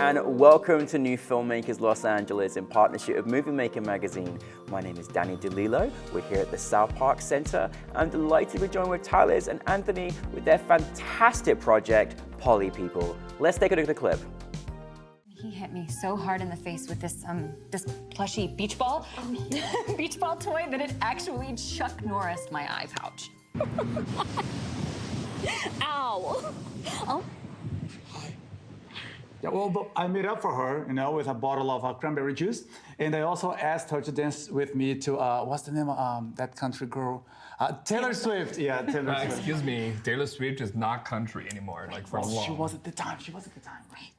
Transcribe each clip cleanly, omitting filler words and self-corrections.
and welcome to New Filmmakers Los Angeles in partnership with Movie Maker magazine. My name is Danny DeLillo. We're here at the South Park Center. I'm delighted to be joined with Thales and Anthony with their fantastic project, Poly People. Let's take a look at the clip. He hit me so hard in the face with this plushy beach ball, beach ball toy that it actually Chuck Norris'd my eye pouch. Ow! Oh. Yeah, well, but I made up for her, with a bottle of cranberry juice, and I also asked her to dance with me to what's the name of that country girl? Taylor Swift. Yeah, Taylor Swift. Excuse me, Taylor Swift is not country anymore. Like for long. She was at the time. Right.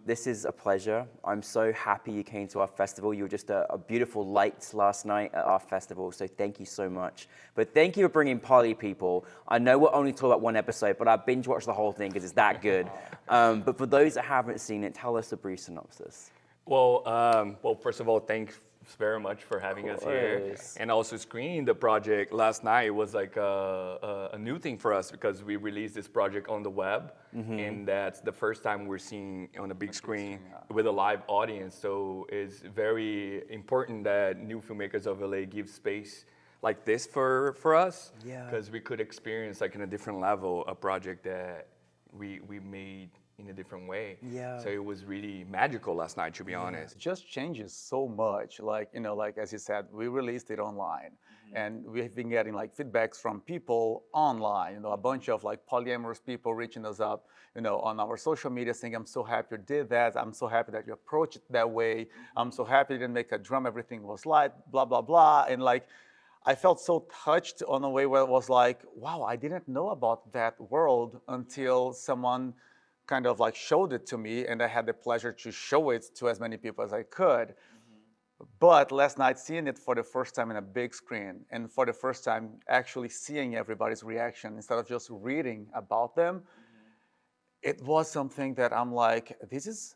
This is a pleasure. I'm so happy you came to our festival. You were just a beautiful light last night at our festival, so thank you so much. But thank you for bringing Poly People. I know we're only talking about one episode, but I binge watched the whole thing because it's that good. But for those that haven't seen it, tell us a brief synopsis. Well, first of all, thanks very much for having us here, and also screening the project last night was like a new thing for us because we released this project on the web, and that's the first time we're seeing on a big screen with a live audience. So it's very important that New Filmmakers of LA gives space like this for us, because we could experience like in a different level a project that we made in a different way. So it was really magical last night, to be honest. It just changes so much. Like as you said, we released it online, and we've been getting like feedbacks from people online. A bunch of like polyamorous people reaching us up, on our social media, saying, "I'm so happy you did that. I'm so happy that you approached it that way. I'm so happy you didn't make a drum. Everything was light. Blah blah blah." And like, I felt so touched on a way where it was like, wow, I didn't know about that world until someone kind of like showed it to me, and I had the pleasure to show it to as many people as I could. But last night, seeing it for the first time in a big screen, and for the first time actually seeing everybody's reaction instead of just reading about them, it was something that I'm like, this is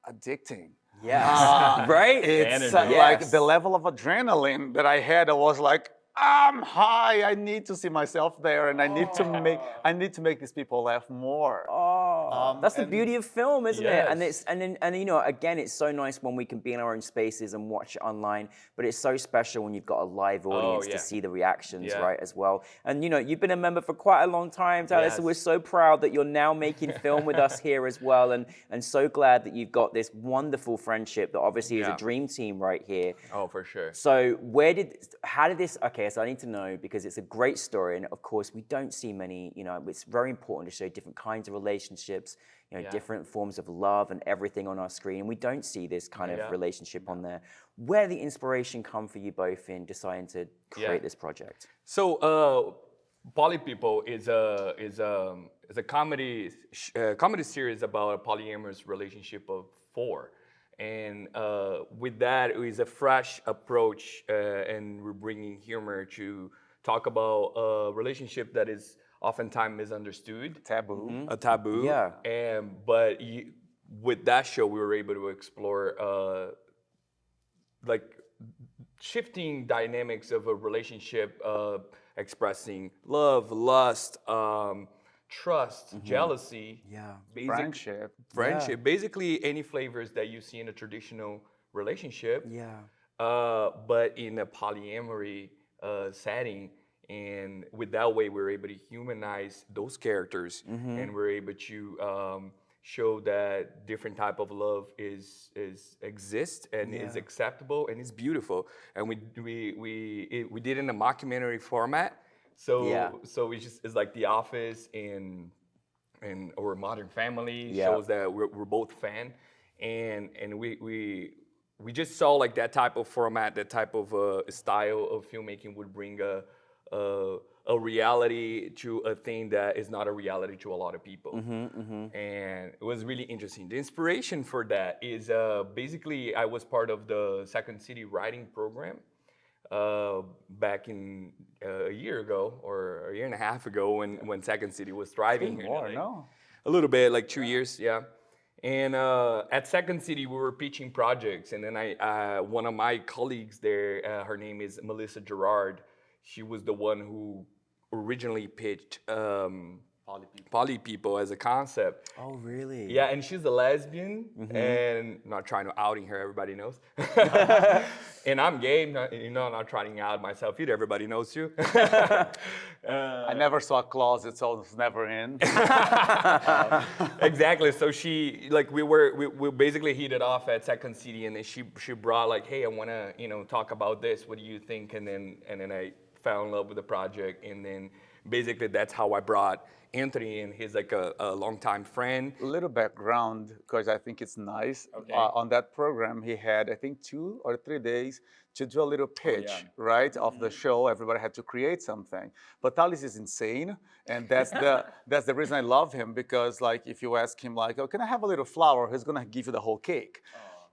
addicting. Yes, right? It's like the level of adrenaline that I had, I was like, I'm high. I need to see myself there, and I need to make these people laugh more. That's the beauty of film, isn't it? Yes. And again, it's so nice when we can be in our own spaces and watch it online. But it's so special when you've got a live audience to see the reactions, right, as well. And you've been a member for quite a long time, Thales. So we're so proud that you're now making film with us here as well, and so glad that you've got this wonderful friendship that obviously is a dream team right here. Oh, for sure. So how did this? Okay, so I need to know, because it's a great story, and of course we don't see many. It's very important to show different kinds of relationships, different forms of love and everything on our screen. We don't see this kind of relationship on there. Where did the inspiration come for you both in deciding to create this project? So, Poly People is a comedy series about a polyamorous relationship of four. And with that, it is a fresh approach, and we're bringing humor to talk about a relationship that is oftentimes misunderstood. Taboo. A taboo. Yeah. But with that show, we were able to explore like shifting dynamics of a relationship, expressing love, lust, trust, jealousy, friendship, basically any flavors that you see in a traditional relationship, but in a polyamory setting. And with that way, we're able to humanize those characters, and we're able to show that different type of love exists and is acceptable and is beautiful. And we did it in a mockumentary format. So it's like The Office or Modern Family shows that we're both fan, and we just saw like that type of format, that type of style of filmmaking would bring a reality to a thing that is not a reality to a lot of people. And it was really interesting. The inspiration for that is basically I was part of the Second City writing program back in a year ago or a year and a half ago when Second City was thriving here. A little bit, like 2 years, And at Second City, we were pitching projects, and then one of my colleagues there, her name is Melissa Gerard. She was the one who originally pitched poly people as a concept. Oh, really? Yeah, and she's a lesbian, and not trying to outing her, everybody knows. And I'm gay, not trying to out myself either, everybody knows too. I never saw a closet, so I was never in. Exactly. So she, like, we basically hit it off at Second City, and then she brought like, hey, I want to, talk about this. What do you think? And then I fell in love with the project, and then basically that's how I brought Anthony, and he's like a longtime friend. A little background, because I think it's nice. Okay. On that program, he had, I think, 2 or 3 days to do a little pitch, right, of the show. Everybody had to create something. But Thales is insane, and that's the reason I love him, because like if you ask him like, oh, can I have a little flour? He's gonna give you the whole cake.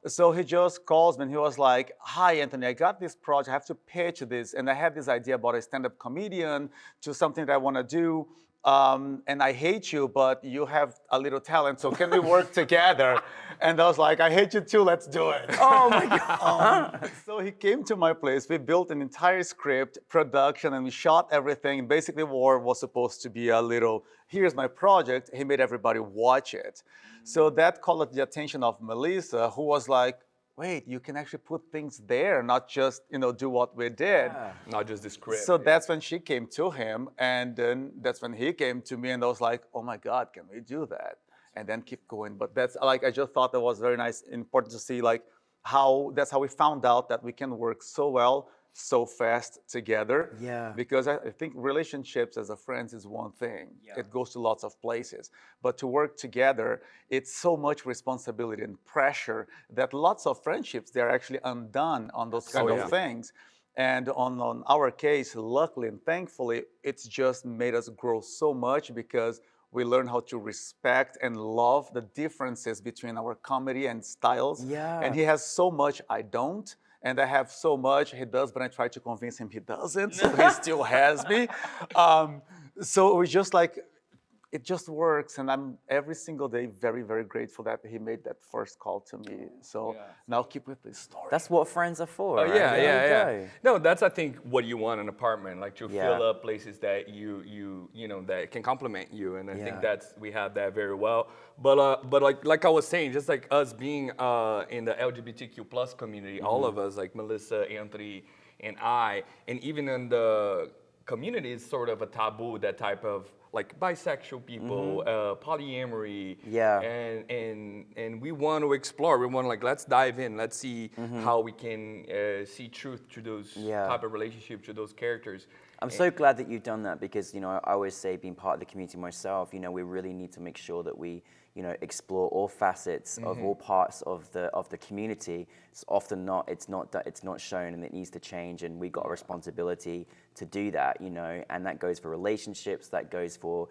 So he just calls me and he was like, hi, Anthony, I got this project, I have to pitch this. And I have this idea about a stand-up comedian to something that I wanna do. And I hate you, but you have a little talent, so can we work together? And I was like, I hate you too, let's do it. Oh my God. So he came to my place, we built an entire script, production, and we shot everything. Basically, war was supposed to be a little, here's my project. He made everybody watch it. So that caught the attention of Melissa, who was like, wait, you can actually put things there, not just, do what we did. Yeah. Not just the script. So that's when she came to him, and then that's when he came to me, and I was like, oh my God, can we do that? And then keep going. But that's like, I just thought that was very nice, important to see like that's how we found out that we can work so well, so fast together. Yeah. Because I think relationships as a friends is one thing. Yeah. It goes to lots of places. But to work together, it's so much responsibility and pressure that lots of friendships, they're actually undone on those kind of things. And on our case, luckily and thankfully, it's just made us grow so much, because we learn how to respect and love the differences between our comedy and styles. Yeah. And he has so much I don't. And I have so much he does, but I try to convince him he doesn't, so he still has me. So we just like, it just works, and I'm every single day very, very grateful that he made that first call to me. So now keep with this story. That's what friends are for. Right? Yeah. No, that's I think what you want in an apartment, like to fill up places that you that can complement you, and I think we have that very well. But like I was saying, just like us being in the LGBTQ plus community, all of us, like Melissa, Anthony, and I, and even in the community, is sort of a taboo, that type of like bisexual people, polyamory, and we want to explore. We want to like, let's dive in. Let's see how we can see truth to those type of relationships, to those characters. I'm so glad that you've done that, because I always say, being part of the community myself, we really need to make sure that we explore all facets of all parts of the community. It's often not shown, and it needs to change, and we got a responsibility to do that, and that goes for relationships, that goes for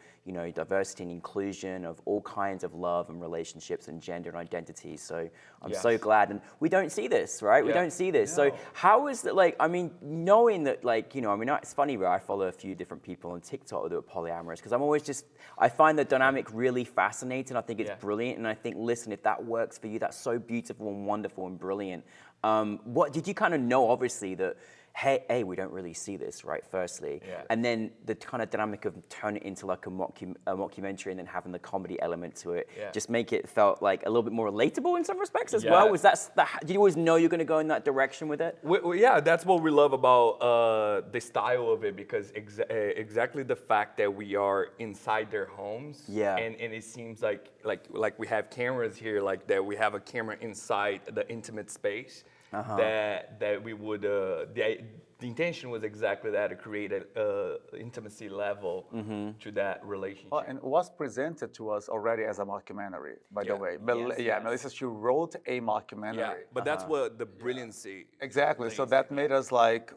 diversity and inclusion of all kinds of love and relationships and gender and identity. So I'm so glad, and we don't see this, right? We don't see this. No. So how is that, like, knowing that, like, it's funny where I follow a few different people on TikTok that are polyamorous, because I'm always I find the dynamic really fascinating. I think it's brilliant, and I think, listen, if that works for you, that's so beautiful and wonderful and brilliant. What did you kind of know, obviously, that, hey, we don't really see this, right, firstly. And then the kind of dynamic of turning it into like a mockumentary, and then having the comedy element to it, just make it felt like a little bit more relatable in some respects as well. Was that, did you always know you're going to go in that direction with it? Yeah, that's what we love about the style of it, because exactly the fact that we are inside their homes. And it seems like we have cameras here, like that we have a camera inside the intimate space. That we would, the intention was exactly that, to create an intimacy level to that relationship. And it was presented to us already as a mockumentary, by the way. Melissa, she wrote a mockumentary. But that's what the brilliancy. Exactly. So that made us like,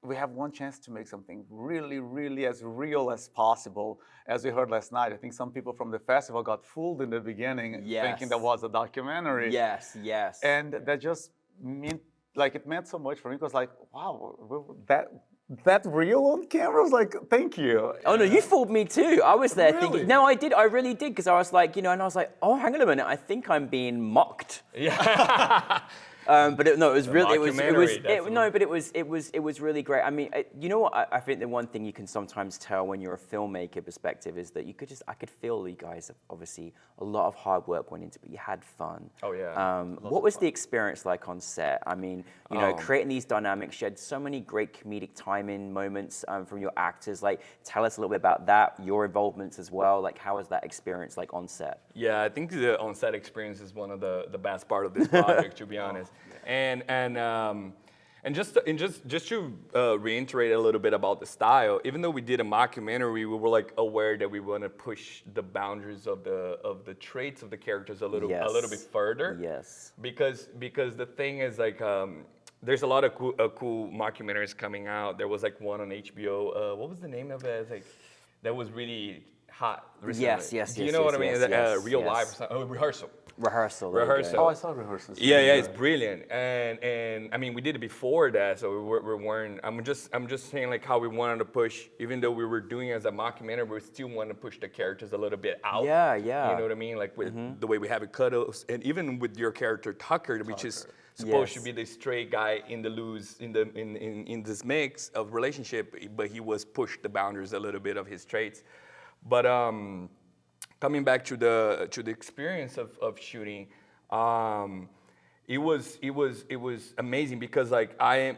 we have one chance to make something really, really as real as possible. As we heard last night, I think some people from the festival got fooled in the beginning, thinking that was a documentary. Yes. And that just meant, like, it meant so much for me, because like, wow, that real on camera? I was like, thank you. Oh no, you fooled me too. I was there thinking, no, I really did, because I was like, and I was like, oh, hang on a minute, I think I'm being mocked. But it was really, it was really great. I mean, you know what? I think the one thing you can sometimes tell when you're a filmmaker perspective is that I could feel you guys, obviously, a lot of hard work went into it, but you had fun. Oh, yeah. What was the experience like on set? I mean, you know, creating these dynamics, you had so many great comedic timing moments from your actors. Like, tell us a little bit about that, your involvements as well. Like, how was that experience like on set? Yeah, I think the on-set experience is one of the best part of this project, to be honest. And just to reiterate a little bit about the style, even though we did a mockumentary, we were like aware that we want to push the boundaries of the traits of the characters a little bit further. Yes. Because the thing is like. There's a lot of cool mockumentaries coming out. There was like one on HBO. What was the name of it? It's like that was really hot recently. Yes. Do you know what I mean? Real yes. life or something? Oh, Rehearsal. Rehearsal. Oh, I saw Rehearsal. Yeah, it's brilliant. And I mean, we did it before that, so we weren't. I'm just saying like how we wanted to push, even though we were doing it as a mockumentary, we still wanted to push the characters a little bit out. Yeah. You know what I mean? Like with the way we have it cut, and even with your character Tucker, which is supposed to be the straight guy in the loose in this mix of relationship, but he was pushed the boundaries a little bit of his traits. But coming back to the experience of shooting, it was amazing because like I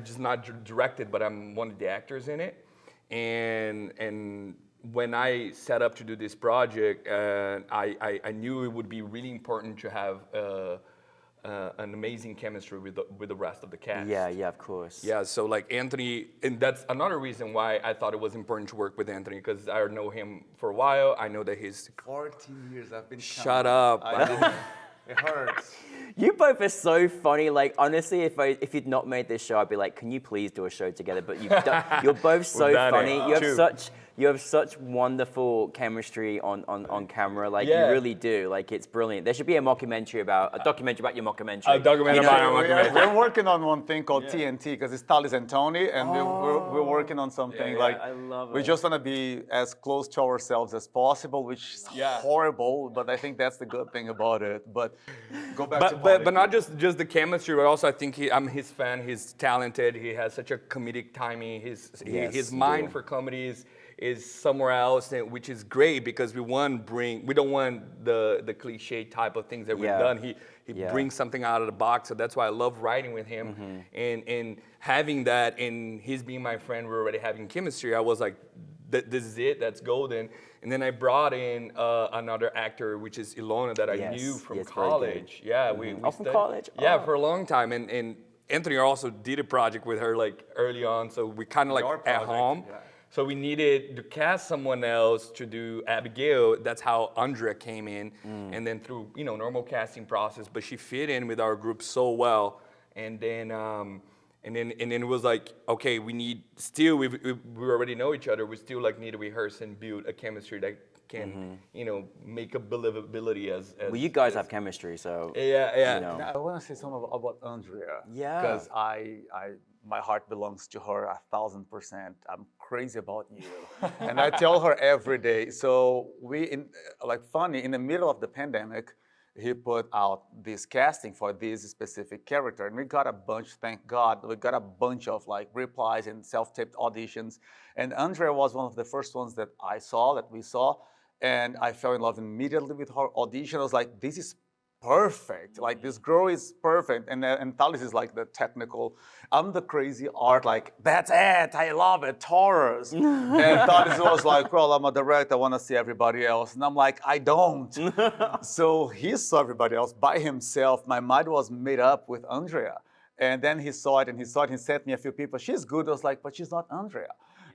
just not directed, but I'm one of the actors in it, and when I set up to do this project, I knew it would be really important to have an amazing chemistry with the rest of the cast. Yeah, of course. Yeah, so like Anthony, and that's another reason why I thought it was important to work with Anthony, because I know him for a while. I know that he's 14 years I've been. Shut up. It hurts. You both are so funny. Like honestly, if you'd not made this show, I'd be like, can you please do a show together? But you're both so funny. You have such wonderful chemistry on camera. Like you really do. Like it's brilliant. There should be a documentary about your mockumentary. A documentary about your mockumentary. We're working on one thing called TNT because it's Thales and Tony, and we're working on something like I love we it. just want to be as close to ourselves as possible, which is horrible, but I think that's the good thing about it. But go back to but not just the chemistry, but also I think I'm his fan. He's talented. He has such a comedic timing. His mind for comedy is somewhere else, which is great because we don't want the cliche type of things that we've done. He brings something out of the box, so that's why I love writing with him. And having that, and he's being my friend, we're already having chemistry. I was like, this is it, that's golden. And then I brought in another actor, which is Ilona, that I knew from college. Yeah, we from college? Yeah, for a long time. And Anthony also did a project with her like early on, so we kind of like at home. Yeah. So we needed to cast someone else to do Abigail. That's how Andrea came in, and then through normal casting process. But she fit in with our group so well, and then it was like, okay, we already know each other. We still like need to rehearse and build a chemistry that can make a believability as. Well, you guys have chemistry, so yeah. Now, I want to say something about Andrea. Yeah. Because my heart belongs to her 1,000%. I'm crazy about you, and I tell her every day. So in the middle of the pandemic, he put out this casting for this specific character, and we got a bunch. Thank God, we got a bunch of like replies and self-taped auditions. And Andrea was one of the first ones that we saw, and I fell in love immediately with her audition. I was like, this is perfect. Like this girl is perfect, and Thales is like the technical. I'm the crazy art. Like that's it. I love it. Taurus. And Thales was like, well, I'm a director. I want to see everybody else, and I'm like, I don't. So he saw everybody else by himself. My mind was made up with Andrea, and then he saw it. He sent me a few people. She's good. I was like, but she's not Andrea.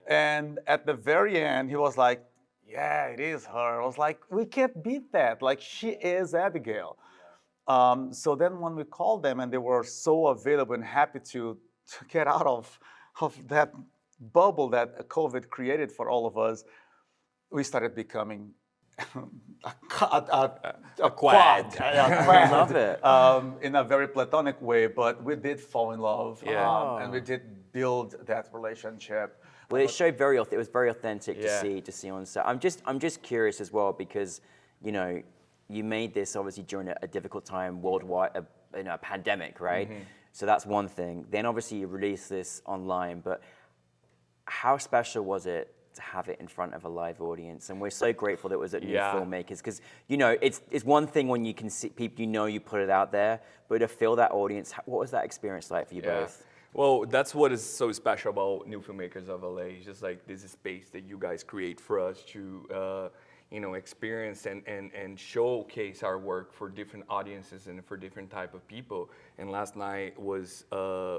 And at the very end, he was like, yeah, it is her. I was like, we can't beat that. Like she is Abigail. So then when we called them and they were so available and happy to get out of that bubble that COVID created for all of us, we started becoming a quad. I love it. In a very platonic way, but we did fall in love, and we did build that relationship. Well, it showed it was very authentic to see on set. I'm just curious as well because, you made this obviously during a difficult time worldwide, a pandemic, right? So that's one thing. Then obviously you released this online, but how special was it to have it in front of a live audience? And we're so grateful that it was at New Filmmakers, because it's one thing when you can see people, you put it out there, but to feel that audience, what was that experience like for you both? Well, that's what is so special about New Filmmakers of LA. It's just like this is space that you guys create for us to experience and showcase our work for different audiences and for different type of people. And last night was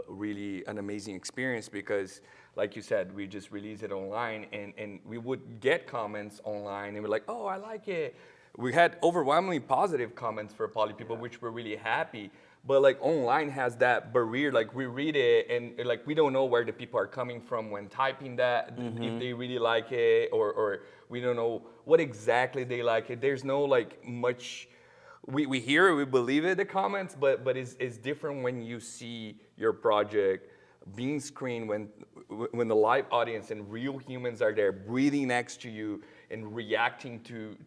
really an amazing experience because, like you said, we just released it online, and we would get comments online, and we're like, oh, I like it. We had overwhelmingly positive comments for Poly People, which we're really happy. But like online has that barrier, like we read it and like we don't know where the people are coming from when typing that, if they really like it, or we don't know what exactly they like it. There's no like much, we hear it, we believe it, the comments, but it's different when you see your project being screened, when the live audience and real humans are there breathing next to you and reacting to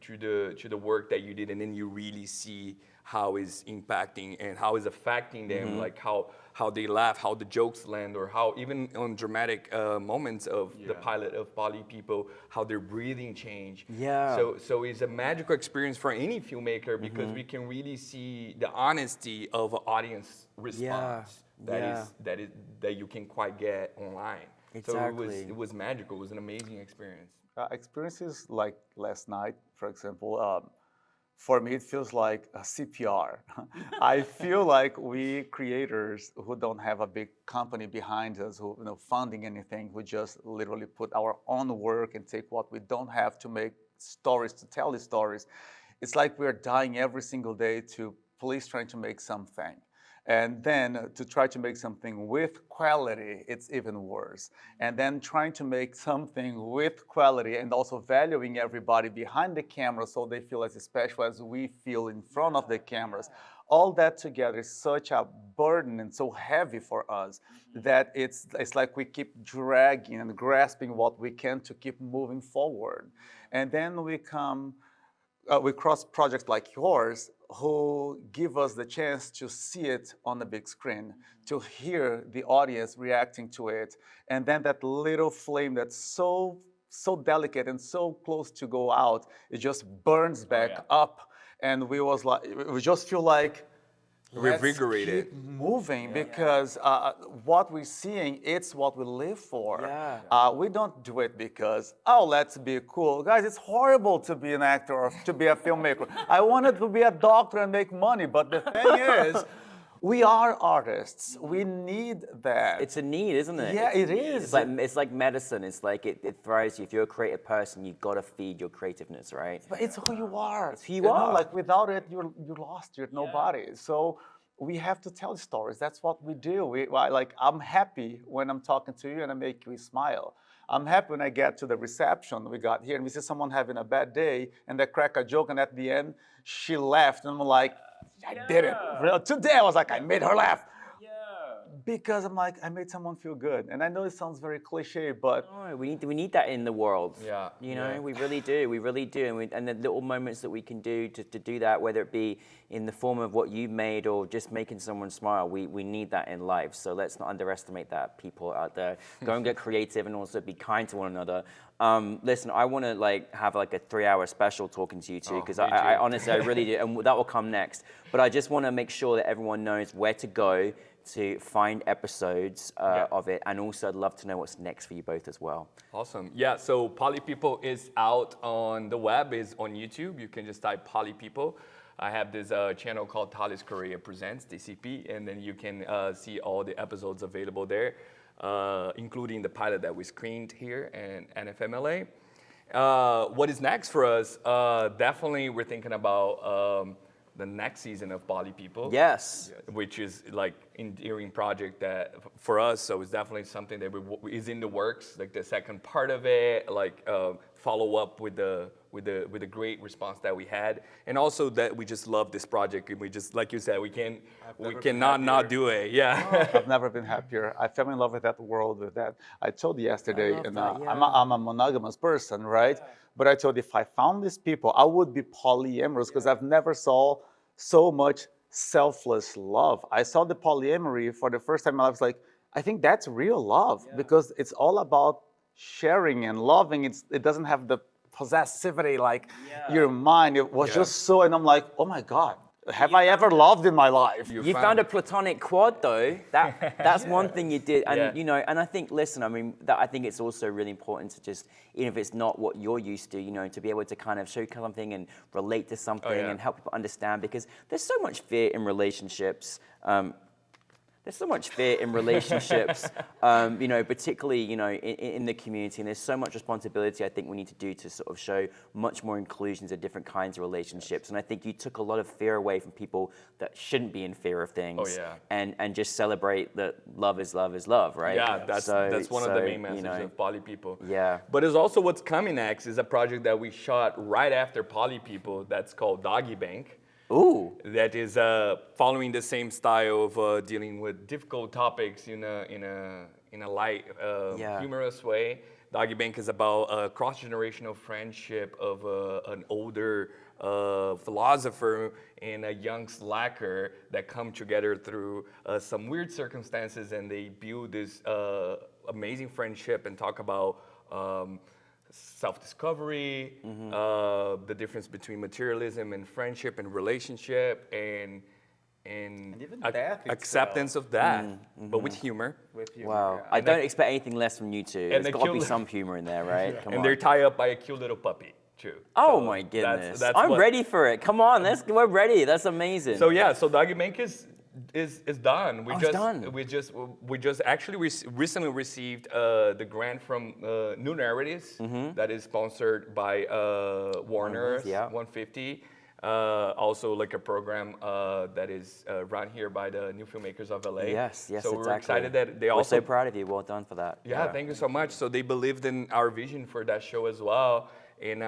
the work that you did, and then you really see how is impacting and how is affecting them, like how they laugh, how the jokes land, or how even on dramatic moments of the pilot of Poly People, how their breathing change. So it's a magical experience for any filmmaker because we can really see the honesty of an audience response that you can quite get online. Exactly. So it was magical. It was an amazing experience. Experiences like last night, for example, for me, it feels like a CPR. I feel like we creators who don't have a big company behind us, who funding anything, who just literally put our own work and take what we don't have to make stories, to tell the stories. It's like we're dying every single day to police trying to make something. And then to try to make something with quality, it's even worse. And then trying to make something with quality and also valuing everybody behind the camera so they feel as special as we feel in front of the cameras. All that together is such a burden and so heavy for us that it's like we keep dragging and grasping what we can to keep moving forward. And then we cross projects like yours who give us the chance to see it on the big screen, to hear the audience reacting to it, and then that little flame that's so delicate and so close to go out, it just burns back up, and we just feel like revigorated, keep moving because what we're seeing, it's what we live for. We don't do it because, oh, let's be cool. Guys, it's horrible to be an actor or to be a filmmaker. I wanted to be a doctor and make money, but the thing is, we are artists. We need that. It's a need, isn't it? Yeah, it is. It's like medicine. It's like it thrives you. If you're a creative person, you've got to feed your creativeness, right? But it's who you are. It's who you are. Like without it, you're lost. You're nobody. So we have to tell stories. That's what we do. I'm happy when I'm talking to you and I make you smile. I'm happy when I get to the reception we got here and we see someone having a bad day and they crack a joke and at the end she laughed and I'm like, I did it. Today I was like, I made her laugh. Because I'm like, I made someone feel good. And I know it sounds very cliche, but we need that in the world. We really do. We really do. And the little moments that we can do to do that, whether it be in the form of what you made or just making someone smile, we need that in life. So let's not underestimate that, people out there. Go and get creative and also be kind to one another. Listen, I want to have a 3-hour special talking to you two because I honestly, I really do, and that will come next. But I just want to make sure that everyone knows where to go to find episodes of it, and also I'd love to know what's next for you both as well. Awesome. Yeah, so Poly People is out on the web, is on YouTube. You can just type Poly People. I have this channel called Thales Corrêa Presents, TCP, and then you can see all the episodes available there, including the pilot that we screened here in NFMLA. What is next for us? Definitely we're thinking about the next season of Poly People. Yes. Which is like endearing project that for us, so it's definitely something that is in the works, like the second part of it, follow up with the with the great response that we had, and also that we just love this project, and we just, like you said, we cannot not do it. Yeah. I've never been happier. I fell in love with that world, with that. I told you yesterday, and I'm a monogamous person, right? But I told you, if I found these people, I would be polyamorous, because I've never saw so much selfless love. I saw the polyamory for the first time. I was like, I think that's real love, because it's all about sharing and loving. It doesn't have the possessivity like your mind. It was just so, and I'm like, oh my God, have I ever loved in my life? You found a platonic quad though. That's one thing you did, and you know, and I think, listen, I mean, I think it's also really important to just, even if it's not what you're used to, you know, to be able to kind of show something and relate to something and help people understand, because there's so much fear in relationships. There's so much fear in relationships, you know, particularly, you know, in the community, and there's so much responsibility I think we need to do to sort of show much more inclusions of different kinds of relationships. And I think you took a lot of fear away from people that shouldn't be in fear of things, and just celebrate that love is love, right? Yeah, that's one of the main messages, you know, of Poly People. Yeah. But it's also, what's coming next is a project that we shot right after Poly People that's called Doggy Bank. Ooh. That is following the same style of dealing with difficult topics in a light, humorous way. Doggy Bank is about a cross-generational friendship of an older philosopher and a young slacker that come together through some weird circumstances, and they build this amazing friendship and talk about self-discovery, the difference between materialism and friendship and relationship, and even acceptance of that, but with humor. Wow, I don't expect anything less from you two. There's got to be some humor in there, right? Come on. They're tied up by a cute little puppy too. Oh my goodness! I'm ready for it. Come on, we're ready. That's amazing. So yeah, so Doggy Bank is done. We just actually recently received the grant from New Narratives that is sponsored by Warner 150. Also like a program that is run here by the NewFilmmakers of LA. Yes, so we're excited that they also. We're so proud of you. Well done for that. Yeah, thank you so much. So they believed in our vision for that show as well, and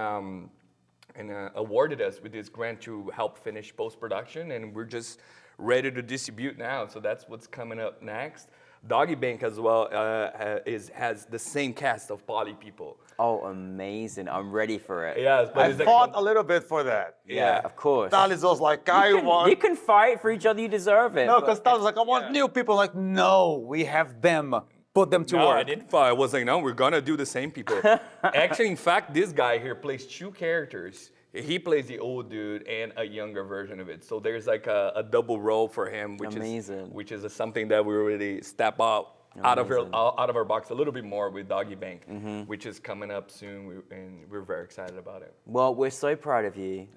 awarded us with this grant to help finish post-production, and we're just ready to distribute now. So that's what's coming up next. Doggy Bank as well has the same cast of Poly People. Oh, amazing. I'm ready for it. Yes, but I fought a little bit for that. Yeah, of course. Thales was like, I want... You can fight for each other, you deserve it. No, because Thales was like, I want new people. Like, no, we have them. Put them to work. I didn't fight. I was like, no, we're going to do the same people. Actually, in fact, this guy here plays two characters. He plays the old dude and a younger version of it. So there's like a double role for him, which is something that we really step out of our box a little bit more with Doggy Bank, which is coming up soon, and we're very excited about it. Well, we're so proud of you.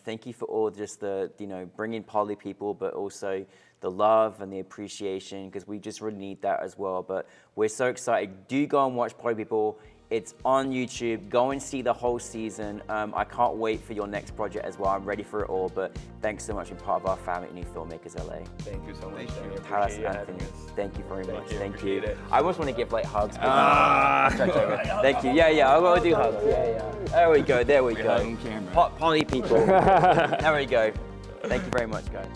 Thank you for all just the, you know, bringing Poly People, but also the love and the appreciation, because we just really need that as well. But we're so excited. Do go and watch Poly People. It's on YouTube. Go and see the whole season. I can't wait for your next project as well. I'm ready for it all. But thanks so much for being part of our family at New Filmmakers LA. Thank you so much. Thales, Anthony, thank you very much. Thank you. It. I almost want to give like hugs. Thank you. Yeah, I will do hugs. Yeah. There we go. Poly People. There we go. Thank you very much, guys.